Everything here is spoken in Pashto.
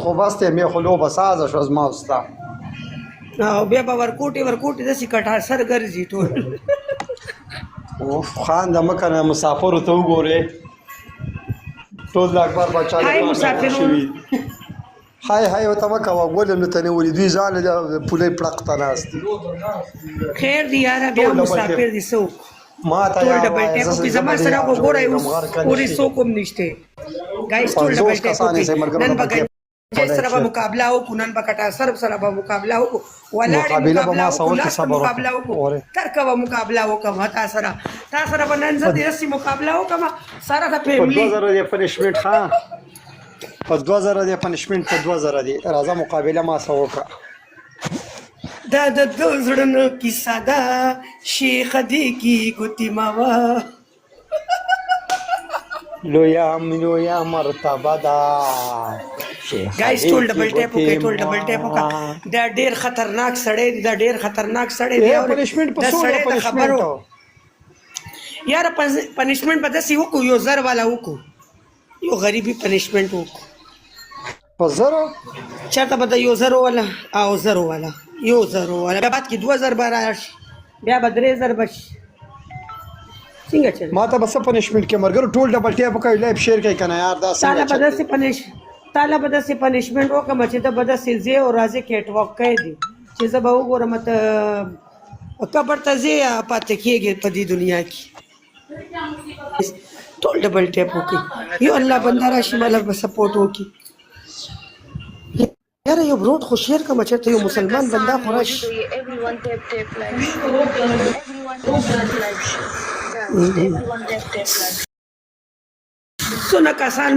خو بس ته مې خو لوبه سازه شو زما وستا او بیا به ورکوټي داسې کټار سر ګرځي ټول اوف خان د مکه نه مسافرو ته وګورې ټول د اکبر بچا هاي مسافرون هاي ورته مه کوه ګولې نو ته نه ولي دوی ځان د پولۍ پړق ته ناست دي خیر دی یاره بیا مسافر دي څوک ما ته ټول ډبل ټیپ کې زما سره وګورئ اوس پورې څوک هم نشته ګایس ټول ډبل ټیپ نن به سره به مقابله وکړو نن به کټا سر سره به مقابله وکړو ولاړې مقابله وکړو ترکه به مقابله وکړم تا سره به نن زه داسې مقابله وکړم سره د فیملي 2000 دی پنشمنټ ها په 2000 دی پنشمنټ په 2000 دی راځه مقابله ما سره وکړه دا د زړونو کیسه ده شیخ دی کی ګوتې ماوا لویا مرتبه ده ګایس ټول ډبل ټیپ وکړه دا ډیر خطرناک سړی دی پنشمنټ په سوره پنشمنټ یاره پنشمنټ په داسې وکړو یو زر والا وکړو یو غریبي پنشمنټ وکړو په زرو چېرته به د یو زرو والا او زرو والا یو زرو والا بیا بعد کې 2000 به راشي بیا به 3000 به شي څنګه چل ما ته بس پنشمنټ کې مرګرو ټول ډبل ټیپ کوي لایف شیر کوي کنه یار دا تاله به داسې پنشمنټ وکړم چې ته به داسې ځې او راځې کیټ واک کوې دي چې زه به وګورم ته قبر ته ځې یا پاتې کېږې په دې دنیا کې ټول ډبل ټیپ وکړي یو الله بنده راشي ماله به سپورټ وکړي یاره یو بروډ خو شیر کړم چېرته یو مسلمان بنده خو راشي څونه کسان